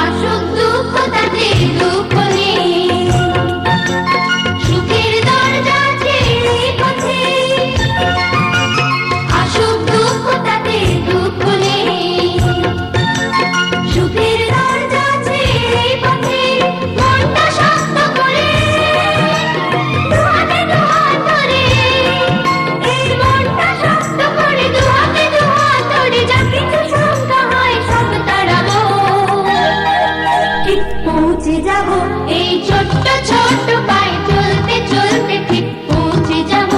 আসুক দুঃখ পৌঁছে যাব, এই ছোট্ট ছোট্ট পায়ে চলতে চলতে ঠিক পৌঁছে যাব,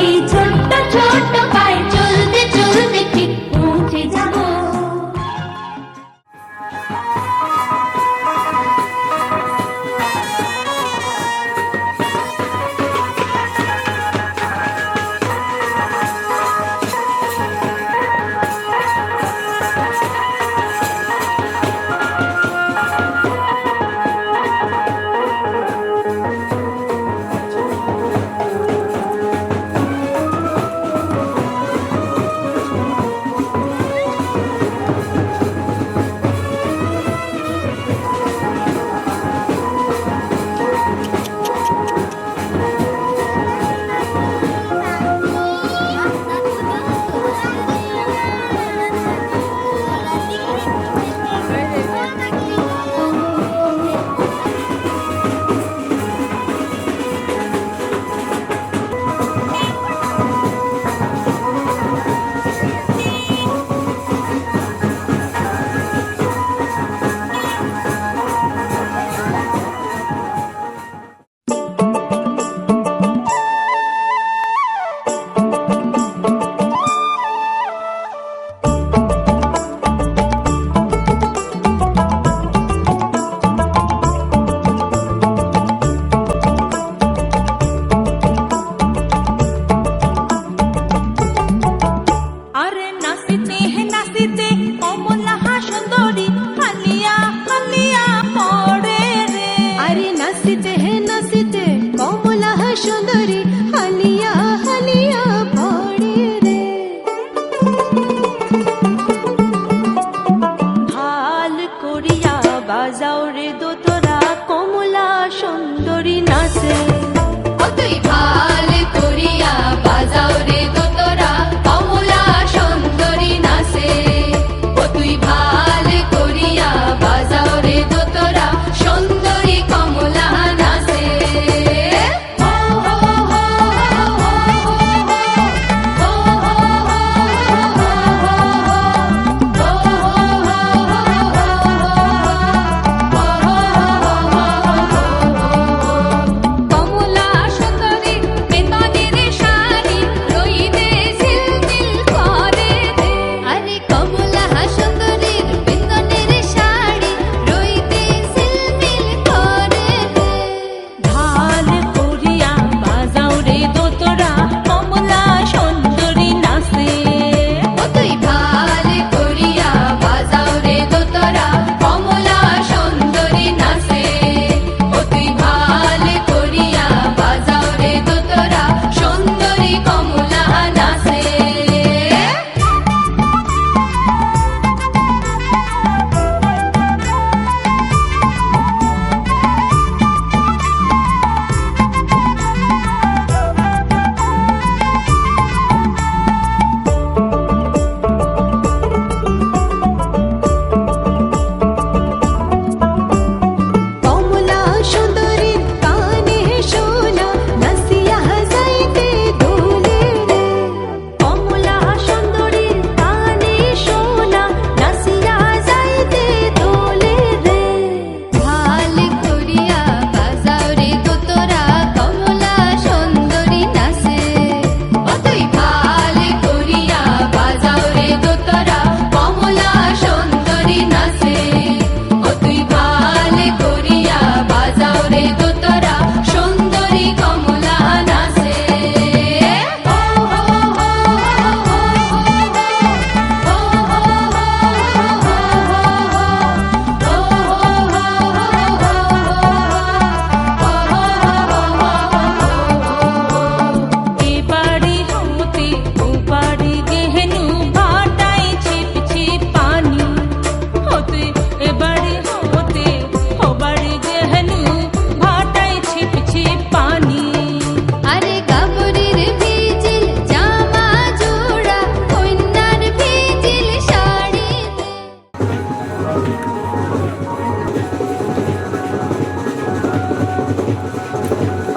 এই ছোট্ট ছোট্ট পায়ে চলতে চলতে ঠিক পৌঁছে যাব।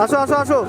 আসো আসো আসো।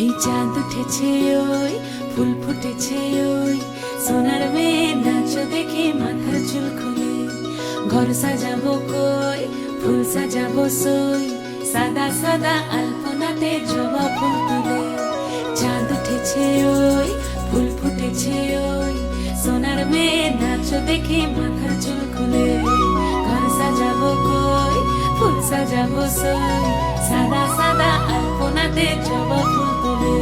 এই চাঁদ উঠেছে ওই ফুল ফুটেছে ওই সোনার মেয়ে নাচ দেখে মাথার চুল খুলে ঘর সাজাবো কই ফুল সাজাবো সই সাদা সাদা আলপনাতে জবা ফুল তুলে চাঁদ উঠেছে ওই ফুল ফুটেছে ওই সোনার মেয়ে নাচ দেখে মাথার চুল খুলে ঘর সাজাবো কই ফুল সাজাবো সই সাদা সাদা আলপনাতে জবা ফুল তুলে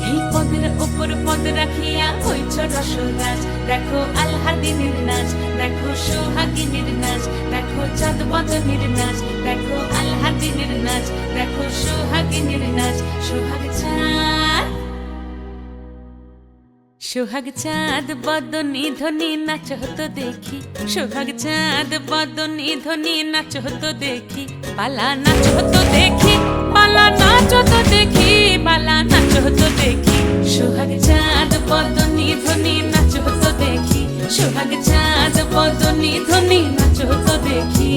এই পদের উপর পদ রাখিয়া হইছ রসরাজ দেখো আল্লাদিনের নাচ দেখো সোহাগিনীর নাচ দেখো চাঁদ বদনের নাচ দেখো আল্লাদিনের নাচ দেখো সোহাগিনীর নাচ সোহাগ চাঁদ বদনী ধ্বনি নাচ হতো দেখি সোহাগ চাঁদ বদনী ধ্বনি নাচ হতো দেখি পালা নাচ হতো দেখি পালা নাচ হতো দেখি পালা নাচ হতো দেখি সোহাগ চাঁদ বদনী ধ্বনি নাচ হতো দেখি সোহাগ চাঁদ বদনী ধ্বনি নাচ হতো দেখি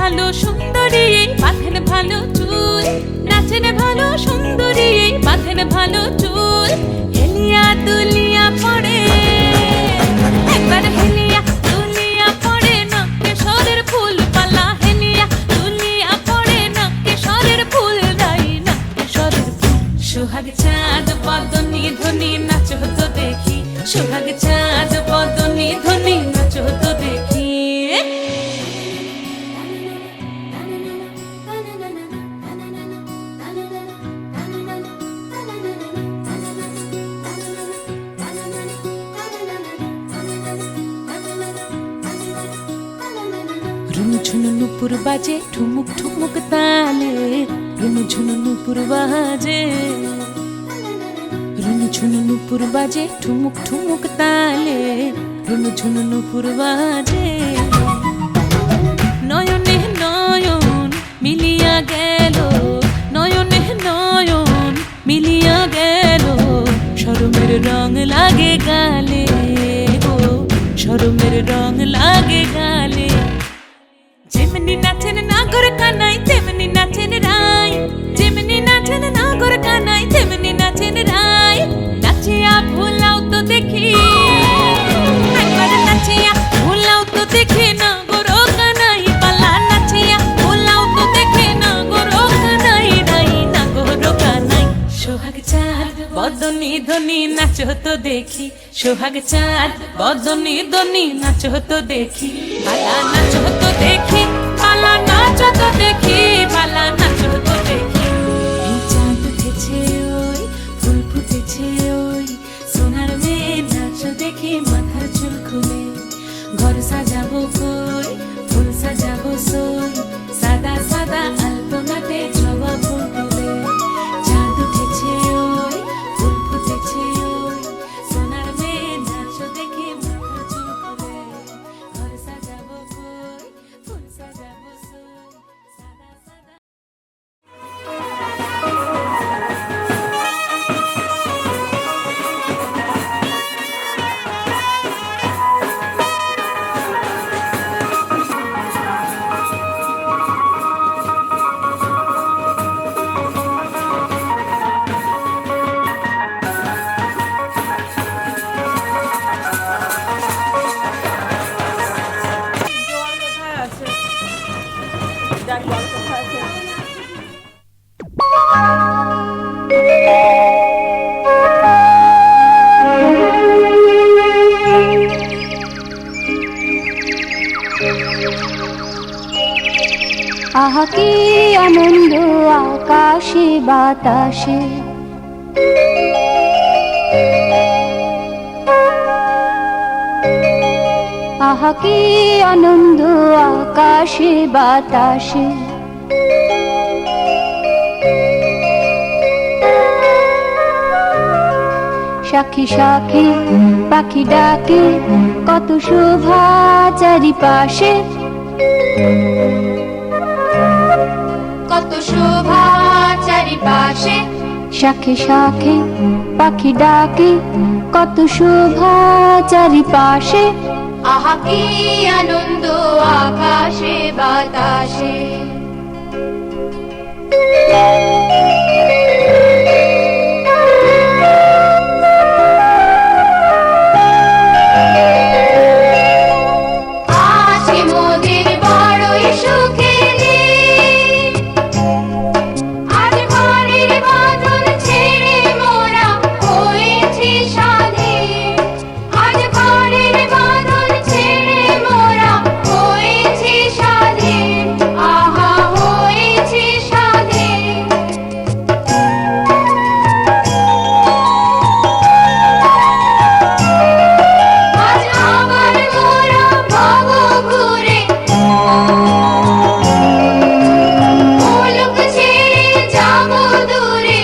ভালো সুন্দরী বাঁধেন ভালো চুল নাচেন ভালো সুন্দরী বাঁধেন ভালো চুল হেলিয়া দুলিয়া পড়ে একবার হেলিয়া দুলিয়া পড়ে না কেশরের ফুল পালা হেলিয়া দুলিয়া পড়ে না কেশরের ফুল দাই না কেশরের ফুল সোহাগ চাঁদ বদনী ধ্বনি নাচ হতো দেখি সোহাগ চাঁদ বদনী ধ্বনি নাচ হতো দেখি ঝুনু নুপুর বাজে ঠুমুক ঠুমুক তালে রুনু ঝুনু নুপুর বাজে রুনু ঝুনু নুপুর বাজে ঠুমুক ঠুমুক তালে রুনু ঝুনু নুপুর বাজে নয়নে নয়ন মিলিয়া গেল নয়নে নয়ন মিলিয়া গেল শরমের রং লাগে গালে গো শরমের রং লাগে গালে যেমনি নাচেন নাগর কানাই তেমনি নাচেন রায় যেমনি নাচেন নাগর কানাই তেমনি নাচেন রায় নাচিয়া ভুলাও তো দেখি একবার নাচিয়া ভুলাও তো দেখি নাগর কানাই পালা নাচিয়া ভুলাও তো দেখি নাগর কানাই রাই নাগর কানাই সোহাগ চাঁদ বদনী ধ্বনি নাচ হতো দেখি সোহাগ চাঁদ বদনী ধ্বনি নাচ হতো দেখি পালা নাচ হতো দেখি পালা নাচ হতো দেখি পালা নাচ হতো দেখি এই চাঁদ উঠেছে ওই ফুল ফুটেছে ওই সোনার মেয়ে নাচ দেখি মাথার চুল খুলে ঘর সাজাবো কই ফুল সাজাবো সই সাদা সাদা আলপনাতে জবা ফুল তুলে চাঁদ উঠেছে ওই ফুল ফুটেছে ওই সোনার মেয়ে নাচ দেখি মাথার চুল খুলে ঘর সাজাবো কই ফুল সাজাবো সই সাদা সাদা আহা কি আনন্দ আকাশে বাতাসে আহা কি আনন্দ আকাশে বাতাসে সাক্ষী সাক্ষী পাখি ডাকে কত শোভা চারিপাশে কত শোভা চারিপাশে শাখে শাখে পাখি ডাকে, কত শোভা চারিপাশে, আহা কি আনন্দ আকাশে বাতাসে। আজকে মোদের বড়ই সুখের দিন, আজ ঘরের বাঁধন ছেড়ে মোরা হয়েছি স্বাধীন, আজ ঘরের বাঁধন ছেড়ে মোরা হয়েছি স্বাধীন, আহা হয়েছি স্বাধীন। আজ আবার মোরা ভব ঘুরে মুলুক ছেড়ে যাব দূরে,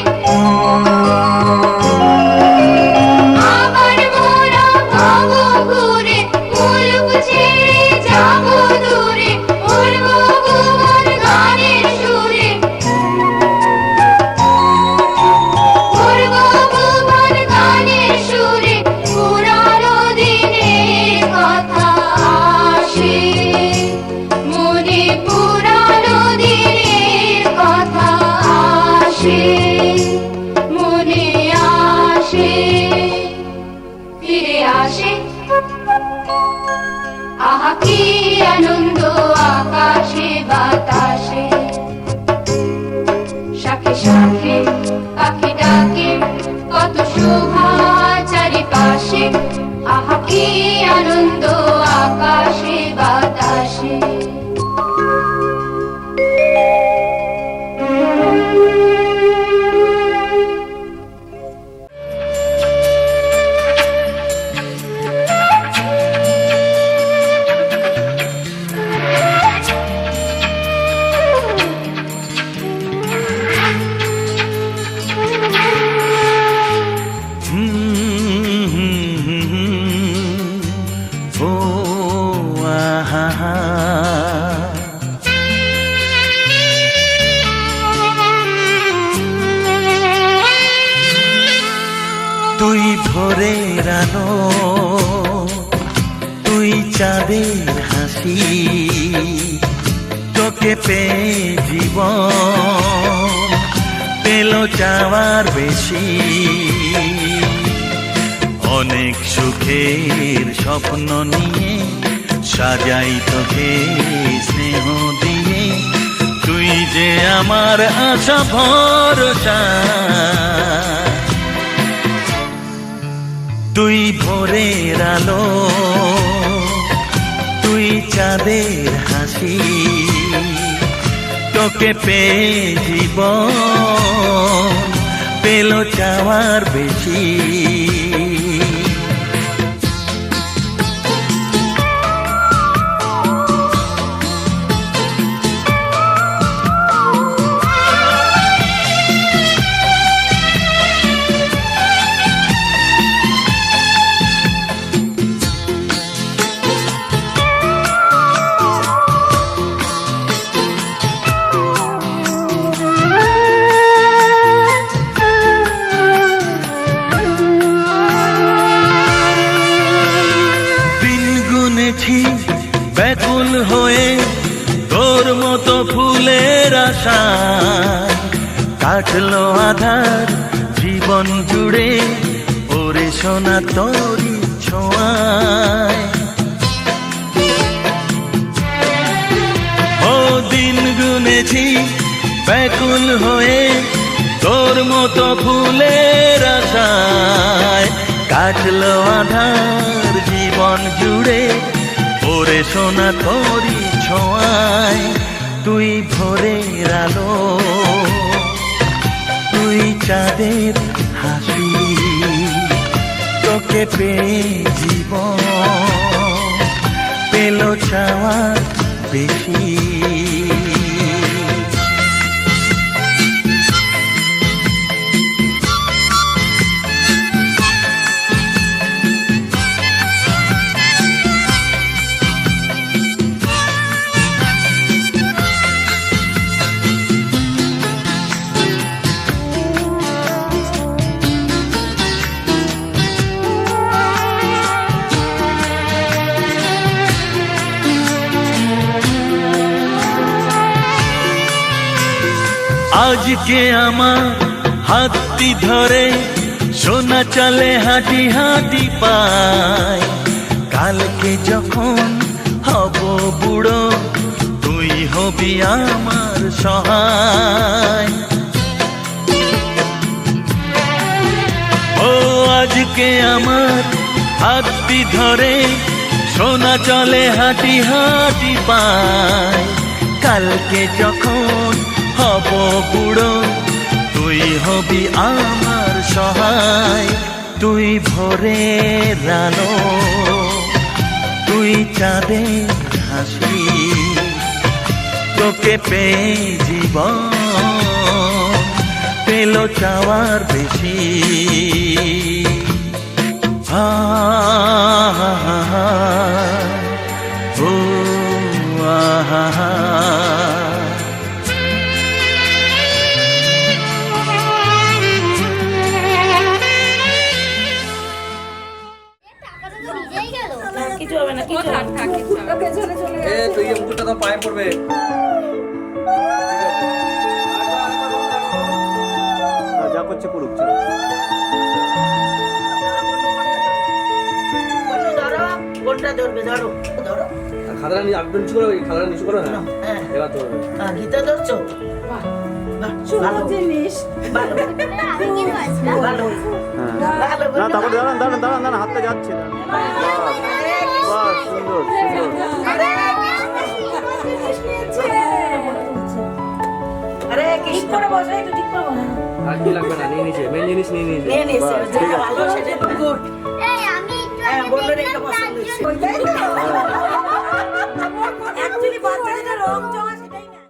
আবার মোরা ভব ঘুরে মুলুক ছেড়ে যাব দূরে, উড়বো ভুবন গানের সুরে, উড়বো ভুবন গানের সুরে। পুরানো দিনের কথা আসে মনে, পুরানো দিনের কথা আসে মনে, আসে ফিরে আসে, আহা কি আনন্দ আকাশে বাতাসে। শাখে শাখে পাখি ডাকে, কত শোভা চারিপাশে, আহা কি আনন্দ আকাশে বাতাসে। ও আহা, তুই ভোরের আলো, তুই চাঁদের হাসি, তোকে পেয়ে জীবন পেল যাওয়ার বেশি। অনেক সুখের স্বপ্ন নিয়ে সাজাই তোকে স্নেহ দিয়ে, তুই যে আমার আশা ভরসা। তুই ভোরের আলো, তুই চাঁদের হাসি, তোকে পেয়ে জীবন পেল চাওয়ার বেশি। ব্যাকুল হয়ে তোর মতো ফুলের আশা, কাটলো আধার জীবন জুড়ে ওরে সোনা তোরি ছোঁয়ায়। ও দিন গুনেছি ব্যাকুল হয়ে তোর মতো ফুলের আশায়, কাটলো আধার জীবন জুড়ে ওরে সোনা তোরি ছোঁয়ায়। তুই ভোরের আলো, তুই চাঁদের হাসি, তোকে পেয়ে জীবন পেল চাওয়ার বেশি। আজকে আমার হাতটি ধরে সোনা চলে হাঁটি হাঁটি পায়, কালকে যখন হব বুড়ো তুই হবি আমার সহায়। ও আজকে আমার হাতটি ধরে সোনা চলে হাঁটি হাঁটি পায়, কালকে যখন হব বুড়ো তুই হবি আমার সহায়। তুই ভোরের আলো, তুই চাঁদের হাসি, তোকে পেয়ে জীবন পেল চাওয়ার বেশি। হা হা হা হা, ও আহা হা। কিছু হবে না, কিছু হবে না। তুই এই মুকুটটা তো পায়ে পড়বে। যা করছে করুক, চলো। কোনটা ধরবে? ধরো ধরো। খাতাটা নিয়ে আগে নিচু করো, খাতাটা নিচু করো। হ্যাঁ, এবার ধরবে। গীতা ধরছো? ভালো জিনিস, ভালো ভালো। না তারপর দাঁড়ান দাঁড়ান দাঁড়ান দাঁড়ান, হাতটা যাচ্ছে না। বাহ, সুন্দর সুন্দর। আরে ঠিক করে বসে, একটু ঠিক করে বসে। আর কি লাগবে না, নিয়ে নিচে মেন জিনিস নিয়ে নিয়েছে। নিয়ে নিয়েছে, বাহ, ঠিক আছে। ভালো, সেটা গুড। হ্যাঁ, বললেন এটা পছন্দ হয়েছে। অ্যাকচুয়ালি বাচ্চাদের রং জমা সেটাই না।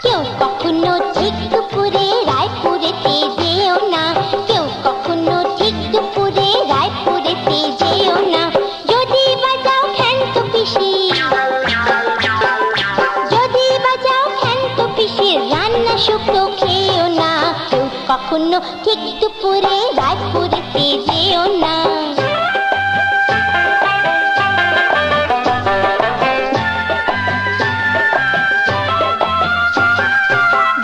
কেউ কখনো ঠিক দুপুরে রায়পুরেতে যেও না, কেউ কখনো ঠিক দুপুরে রায়পুরেতে যেও না। যদি বাজাও খ্যান্ত পিসি, যদি বাজাও খ্যান্ত পিসির রান্না শুকনো খেও না। কেউ কখনো ঠিক দুপুরে রায়পুরেতে যেও না।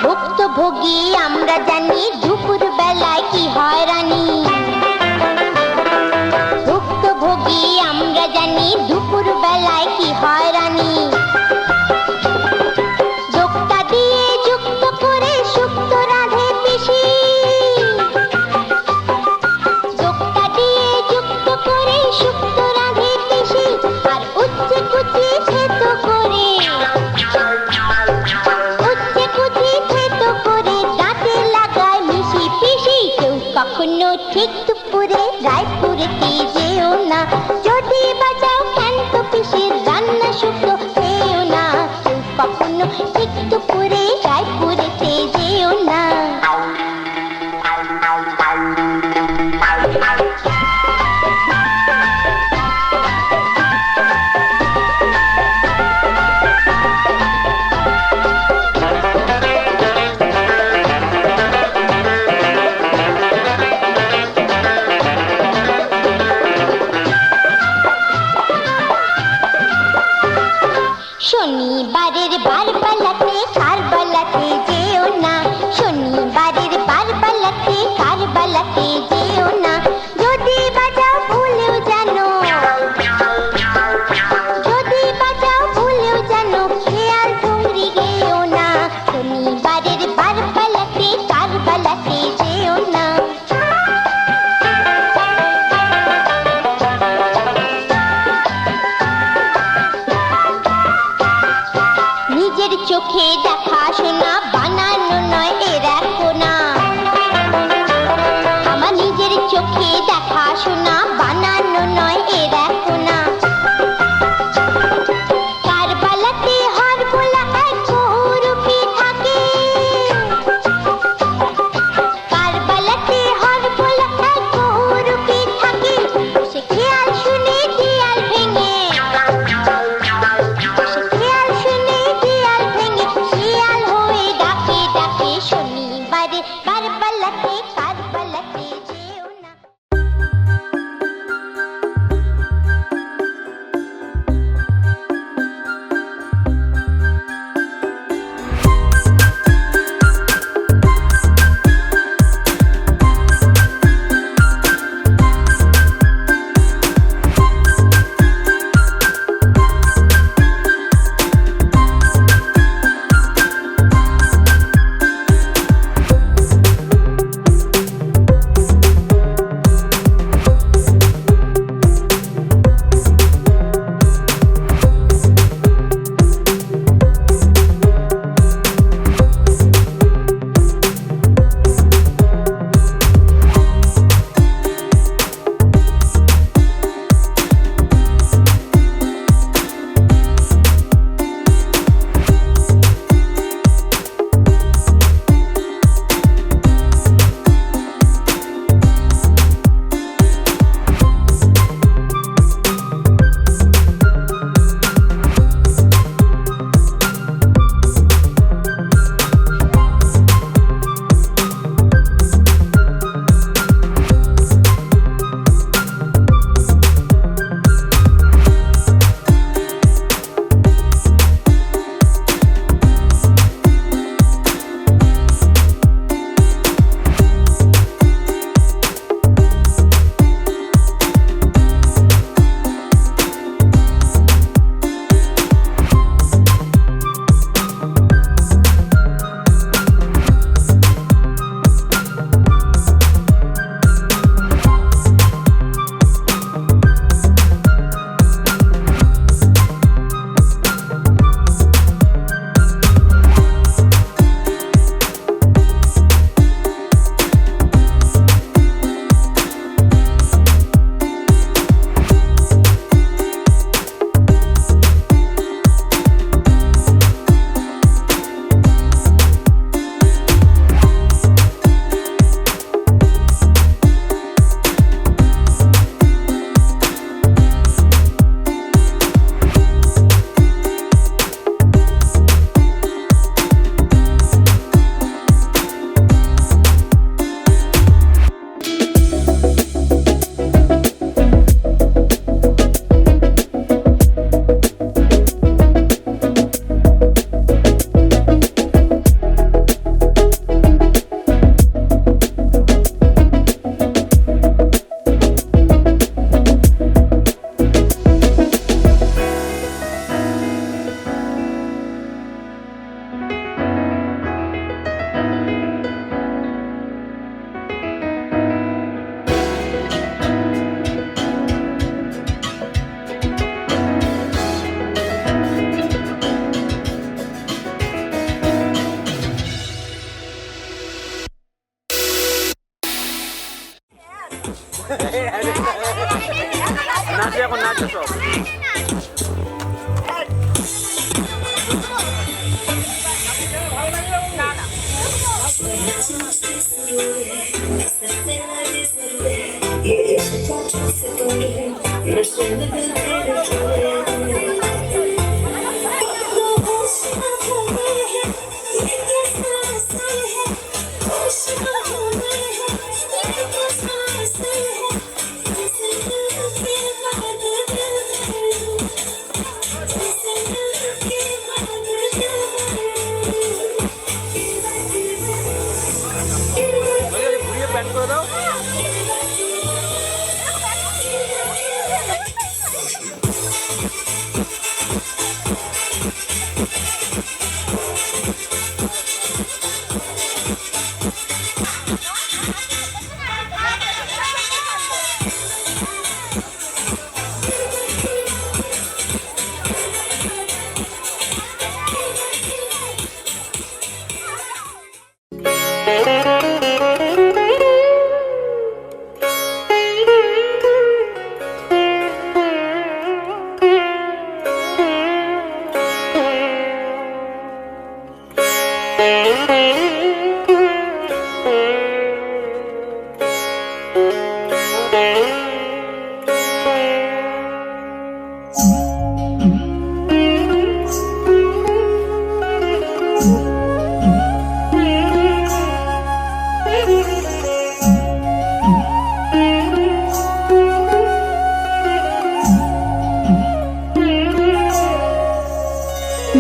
ভুক্তভোগী আমরা জানি দুপুর বেলায় কি হয়রানি, ভুক্তভোগী আমরা জানি দুপুর বেলায় কি হয়রানি। যোগটা দিয়ে যুক্ত করে শুক্ত রাধে পিসি, যোগটা দিয়ে যুক্ত করে শুক্ত রাধে পিসি। আর উচ্ছে কুচি থেতো করে, উচ্ছে কুচি থেতো করে দাঁতে লাগায় মিশি পিসি। কেউ কখনো ঠিক দুপুরে রায়পুরেতে যেও না, যদি বাজাও খ্যান্ত পিসির রান্না শুকনো খেও না। কেউ কখনো ঠিক দুপুরে রায়পুরেতে যেও না। শনিবারের বারবালাতে কারবালাতে যেও না, শনিবারের বারবালাতে কারবালাতে যেও না। যদি বাজাও ভুলেও জানো, যদি বাজাও ভুলেও জানো খেয়াল ঠুমরি গেও না। শনিবারের বারবালাতে কারবালাতে যেও না। নিজের চোখে দেখা শোনা বানানো নয় এরা কোনা, আমার নিজের চোখে দেখা শোনা বানানো নয় এরা কোনা। কারবালাতে হরবোলা এক বহুরূপী থাকে,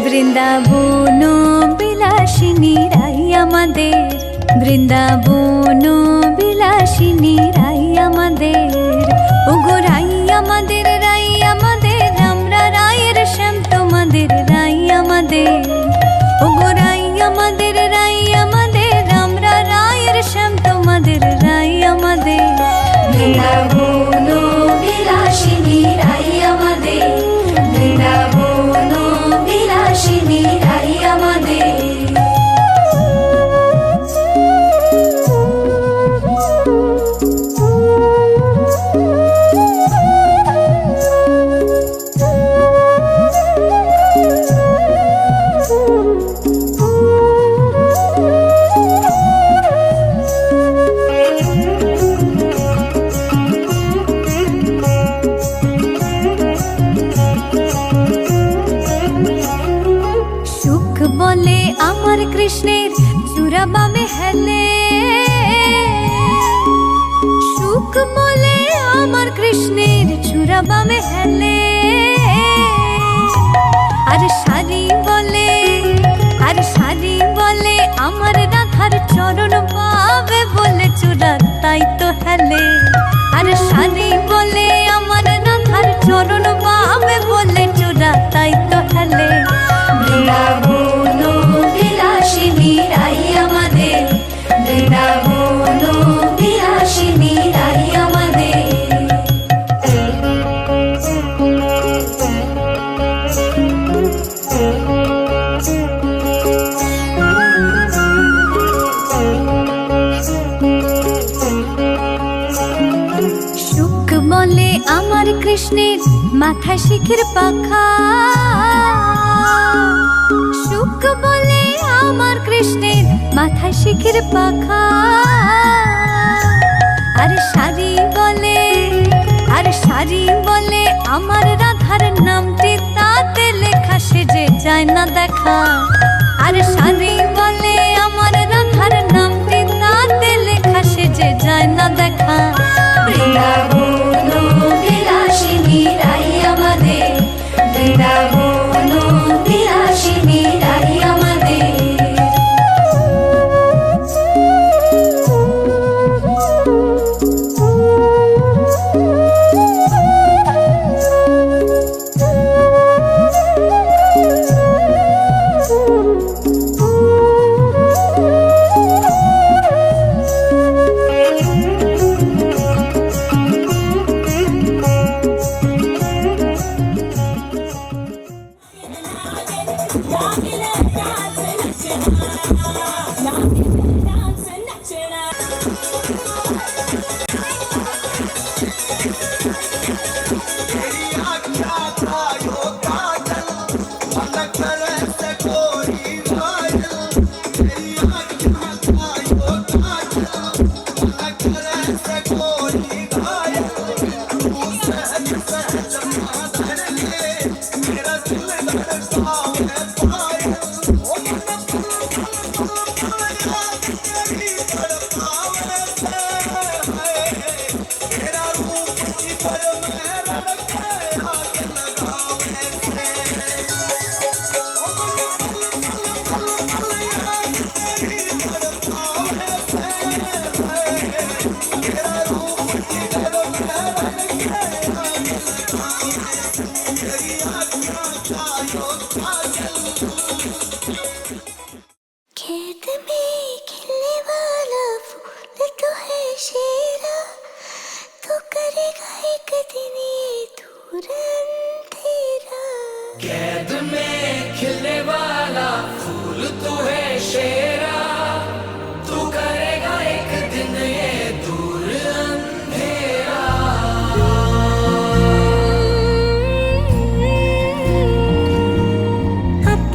বৃন্দাবন বিলাসিনী রাই আমাদের, বৃন্দাবন বিলাসিনী রাই আমাদের, ওগো রাই আমাদের, রাই আমাদের, আমরা রায়ের শ্যাম তোমাদের রাই আমাদের, ওগো রাই আমাদের, রাই আমাদের, আমরা রায়ের শ্যাম তোমাদের রাই আমাদের। বৃন্দাবন বিলাসিনী রাই আমাদের, বৃন্দাবন বিলাসিনী রাই আমাদের। বলে আমার কৃষ্ণের চূড়াবামে হেলে, সুখ বলে আমার কৃষ্ণের চূড়াবামে হেলে, আর শাড়ি বলে, আর শাড়ি বলে আমার রাধার চরণ পাবে বলে চূড়া তাই তো হেলে, আর শাড়ি বলে আমার রাধার চরণ পাবে বলে চূড়া তাই তো হেলে। বৃন্দাবন বিলাসিনী রাই আমাদের, বৃন্দাবন বিলাসিনী রাই আমাদের। সুখ বলে আমার কৃষ্ণের মাথায় শিখের পাখা, সুখ বলে আমার কৃষ্ণের মাথায় শিখের পাখা, আর শাড়ি বলে, আর শাড়ি বলে আমার রাধার নামটি তাতে লেখা সেজে যায় না দেখা, আর শাড়ি বলে আমার রাধার নামটি তাতে লেখা সেজে যায় না দেখা। বৃন্দাবন বিলাসিনী রাই আমাদের, বৃন্দাবন বিলাসিনী রাই আমাদের। खेत में खिलने वाला फूल तो है शेरा, तो करेगा एक दिन ये दूर अंधेरा। कैद में खिलने वाला फूल तू है शेरा, तू करेगा एक दिन ये दूर अंधेरा। अब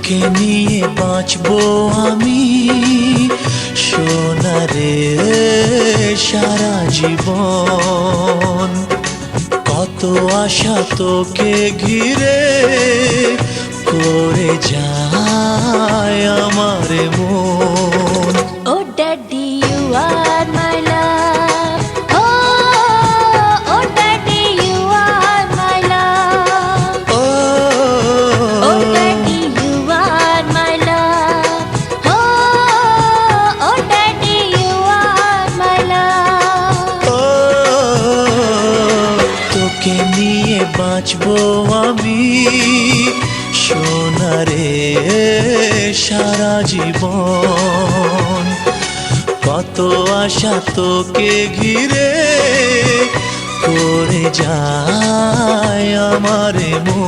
তোকে নিয়ে বাঁচবো আমি সোনারে সারা জীবন। কত আশা তোকে ঘিরে করে যায় আমার মন। Oh daddy, you are my love. Oh, oh daddy, you are my love. Oh daddy, you are my love. Oh daddy, you are my love. তোকে নিয়ে বাঁচবো আমি সোনারে সারা জীবন। কত আশা তোকে ঘিরে করে যায় আমার মন।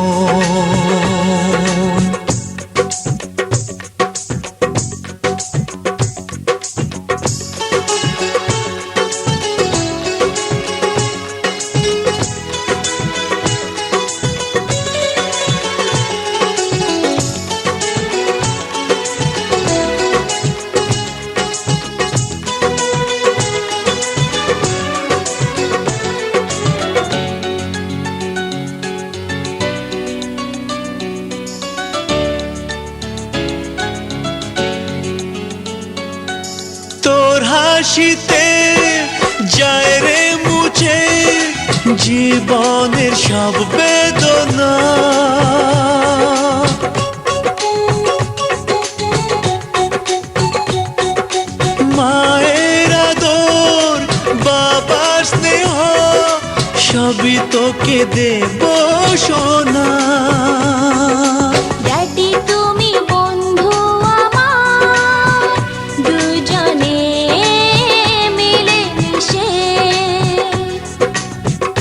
তোর হাসিতে যায় রে মুছে জীবনের সব বেদনা। মায়ের আদর বাবার স্নেহ সবই তোকে দেব সোনা। Daddy, তুমি বন্ধু আমার, দুজনে মিলে মিশে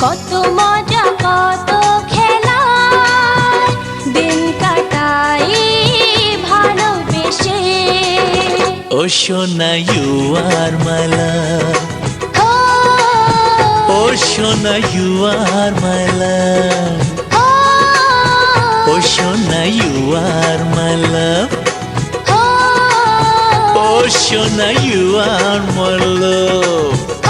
কত মজা কত খেলা দিন কাটাই ভালোবেসে। ও সোনা ইউ আর মাই লাভ। ও সোনা ইউ আর মাই লাভ। ও সোনা ইউ আর মাই লাভ। ও সোনা ইউ আর মাই লাভ।